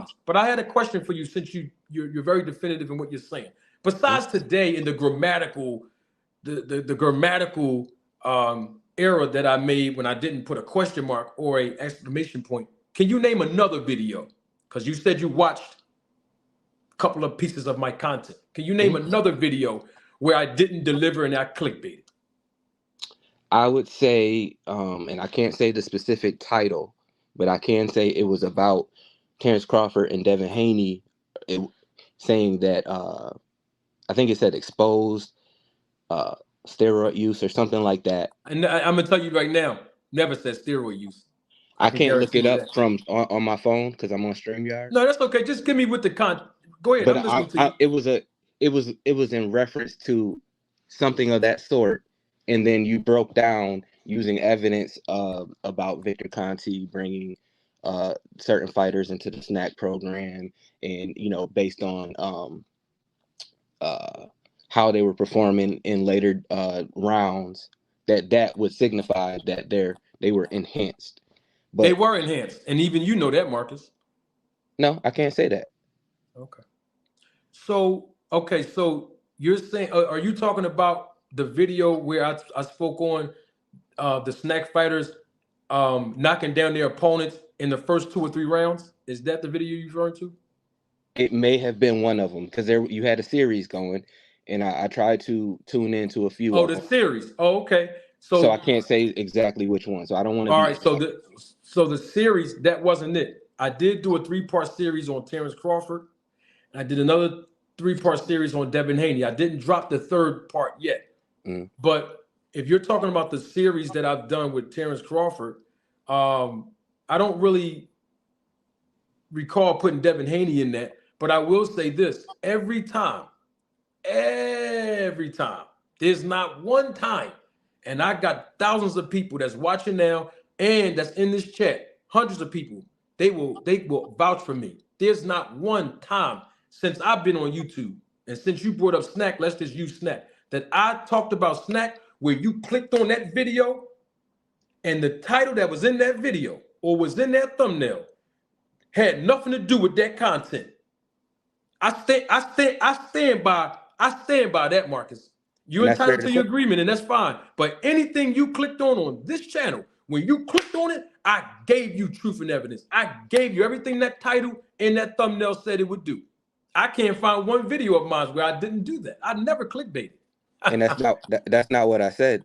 response. But I had a question for you since you're very definitive in what you're saying. Besides today in the grammatical error that I made when I didn't put a question mark or a exclamation point, can you name another video? Because you said you watched a couple of pieces of my content. Can you name another video where I didn't deliver and I clickbaited? I would say, and I can't say the specific title, but I can say it was about Terrence Crawford and Devin Haney saying that, I think it said exposed steroid use or something like that. And I'm going to tell you right now, never said steroid use. I can't look it up from on my phone because I'm on StreamYard. No, that's okay. Just give me with the content. Go ahead. But I'm listening to you. It was in reference to something of that sort, and then you broke down using evidence about Victor Conti bringing certain fighters into the snack program, and based on how they were performing in later rounds, that would signify that they were enhanced. But they were enhanced, and even you know that, Marcus. No, I can't say that. Okay. So you're saying, are you talking about the video where I spoke on the snack fighters knocking down their opponents in the first 2 or 3 rounds? Is that the video you're referring to? It may have been one of them because you had a series going, and I tried to tune into a few. Oh, the series. Oh, okay. So I can't say exactly which one. So I don't want to. All right. So the series, that wasn't it. I did do a 3-part series on Terrence Crawford. I did another 3-part series on Devin Haney. I didn't drop the 3rd part yet. But if you're talking about the series that I've done with Terrence Crawford, I don't really recall putting Devin Haney in that. But I will say this: every time, there's not one time, and I got thousands of people that's watching now and that's in this chat, hundreds of people. They will vouch for me. There's not one time since I've been on YouTube, and since you brought up Snack, let's just use Snack, that I talked about Snack where you clicked on that video and the title that was in that video or was in that thumbnail had nothing to do with that content. I stand by that, Marcus. You're entitled to your agreement, and that's fine. But anything you clicked on this channel, when you clicked on it, I gave you truth and evidence. I gave you everything that title and that thumbnail said it would do. I can't find one video of mine where I didn't do that. I never clickbaited. And that's not what I said.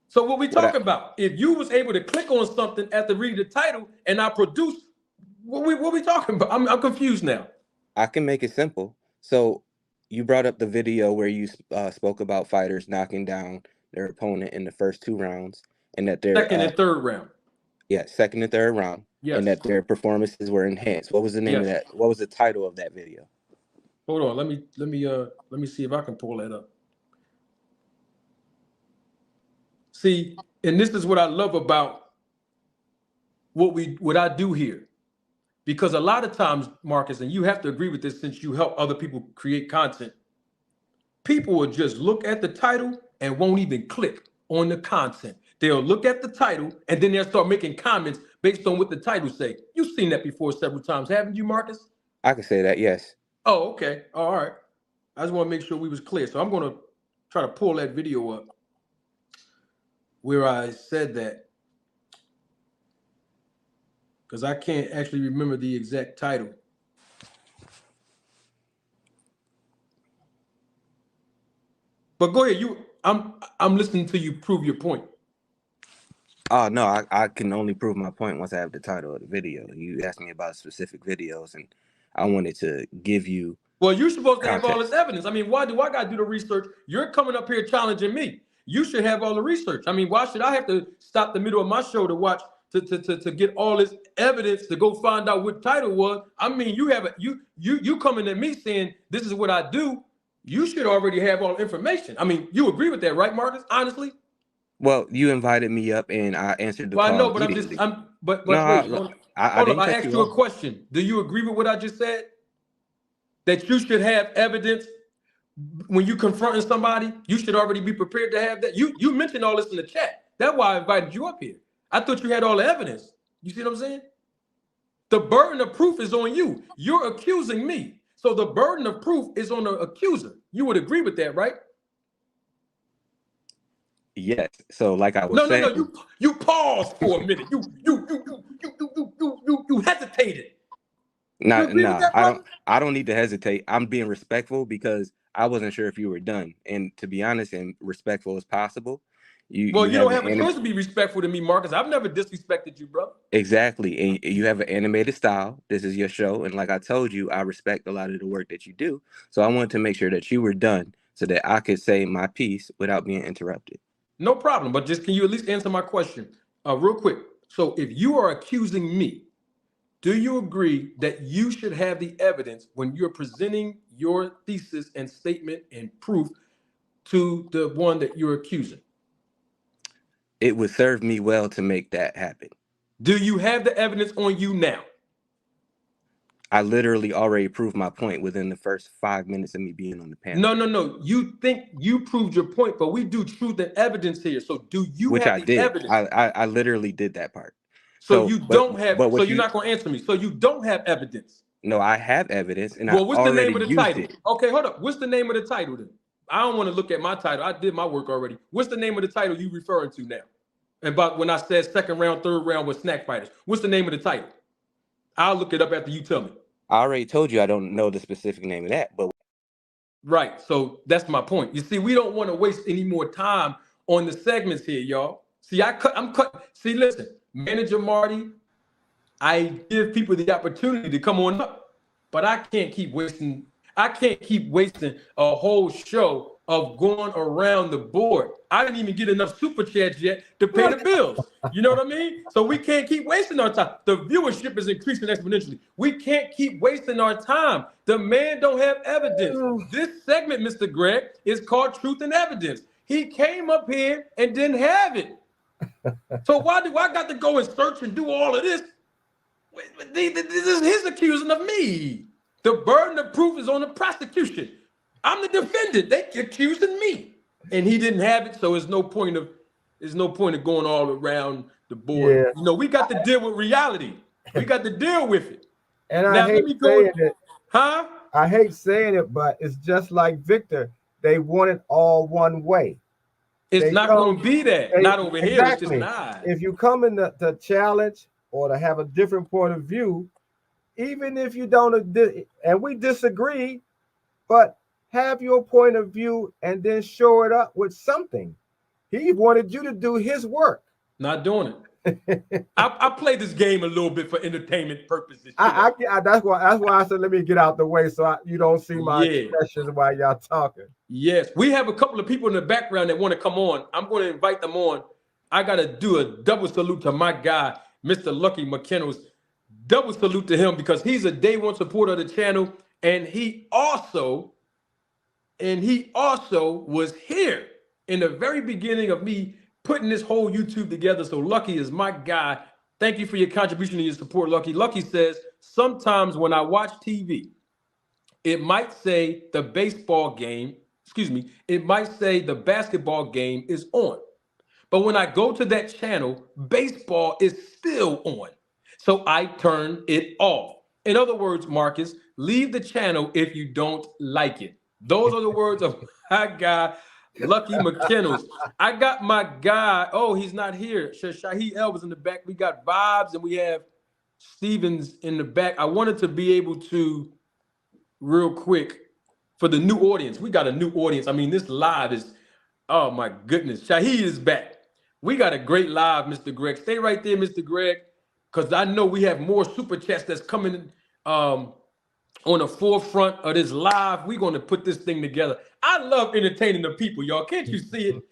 So what we talking about? If you was able to click on something after reading the title and I produced, what we talking about? I'm confused now. I can make it simple. So you brought up the video where you spoke about fighters knocking down their opponent in the first 2 rounds, and that their second and third round. Yeah, second and third round. Yes. And that their performances were enhanced. What was the name of that? What was the title of that video? Hold on, let me see if I can pull that up. See, and this is what I love about what I do here. Because a lot of times, Marcus, and you have to agree with this since you help other people create content, people will just look at the title and won't even click on the content. They'll look at the title and then they'll start making comments based on what the title say. You've seen that before several times, haven't you, Marcus? I can say that, yes. Oh, okay. All right. I just want to make sure we was clear. So I'm going to try to pull that video up where I said that, because I can't actually remember the exact title. But go ahead. I'm listening to you prove your point. Oh no, I can only prove my point once I have the title of the video. You asked me about specific videos, and I wanted to give you. Well, you're supposed to have all this evidence. I mean, why do I got to do the research? You're coming up here challenging me. You should have all the research. I mean, why should I have to stop the middle of my show to watch to get all this evidence to go find out what title was? I mean, you coming at me saying this is what I do. You should already have all the information. I mean, you agree with that, right, Marcus? Honestly. Well, you invited me up and I answered the call. I know, but I asked you a question. Do you agree with what I just said? That you should have evidence when you confronting somebody. You should already be prepared to have that. You mentioned all this in the chat. That's why I invited you up here. I thought you had all the evidence. You see what I'm saying? The burden of proof is on you. You're accusing me. So the burden of proof is on the accuser. You would agree with that, right? Yes. So like I was No, no, no. saying, You paused for a minute. You hesitated. You agree with nah, that, brother? I don't need to hesitate. I'm being respectful because I wasn't sure if you were done. And to be honest and respectful as possible, Well, you you have don't an have a choice to be respectful to me, Marcus. I've never disrespected you, brother. exactly, and you have an animated style. This is your show, and like I told you, I respect a lot of the work that you do. So I wanted to make sure that you were done so that I could say my piece without being interrupted. No problem. But just can you at least answer my question real quick? So if you are accusing me, do you agree that you should have the evidence when you're presenting your thesis and statement and proof to the one that you're accusing? It would serve me well to make that happen. Do you have the evidence on you now? I literally already proved my point within the first 5 minutes of me being on the panel. No, no, no. You think you proved your point, but we do truth and evidence here. So do you Which have I the did. evidence? I literally did that part. So So, you don't have, but so what you're you not going to answer me. So you don't have evidence. no, I have evidence and I Well, what's the already name of the used title? it. Okay, hold up. What's the name of the title then? I don't want to look at my title. I did my work already. What's the name of the title you referring to now? And about when I said second round, third round with snack fighters. What's the name of the title? I'll look it up after you tell me. I already told you I don't know the specific name of that, but Right. So that's my point. You see, we don't want to waste any more time on the segments here, y'all. See, I'm cut. See, listen, Manager Marty, I give people the opportunity to come on up, but I can't keep wasting. I can't keep wasting a whole show of going around the board. I didn't even get enough super chats yet to pay the bills. You know what I mean? So we can't keep wasting our time. The viewership is increasing exponentially. We can't keep wasting our time. The man don't have evidence. This segment, Mr. Greg, is called Truth and Evidence. He came up here and didn't have it. So why do I got to go and search and do all of this? This is his accusing of me. The burden of proof is on the prosecution. I'm the defendant. They accusing me, and he didn't have it. So there's no point of going all around the board. Yeah. You know, we got to deal with reality. We got to deal with it. And I Now hate let me go. saying it. Huh? I hate saying it, but it's just like Victor. They want it all one way. It's They not come- going to be that. they- Not over here. It's just exactly. not. If you come in to challenge or to have a different point of view, even if you don't, and we disagree, but have your point of view and then show it up with something. He wanted you to do his work. Not doing it. I play this game a little bit for entertainment purposes. I that's why I said let me get out the way so you don't see my expressions while y'all talking. Yes, we have a couple of people in the background that want to come on. I'm going to invite them on. I got to do a double salute to my guy, Mr. Lucky McKennels. Double salute to him because he's a day one supporter of the channel, and he also was here in the very beginning of me putting this whole YouTube together. So Lucky is my guy. Thank you for your contribution and your support, Lucky. Lucky says, sometimes when I watch TV, it might say the basketball game is on. But when I go to that channel, baseball is still on. So I turn it off. In other words, Marcus, leave the channel if you don't like it. Those are the words of my guy, Lucky McKennels. I got my guy. Oh, he's not here. Shahi Elvis in the back. We got Vibes and we have Stevens in the back. I wanted to be able to, real quick, for the new audience. We got a new audience. I mean, this live is, oh my goodness. Shahi is back. We got a great live, Mr. Greg. Stay right there, Mr. Greg, because I know we have more super chats that's coming on the forefront of this live. We're going to put this thing together. I love entertaining the people, y'all. Can't you see it?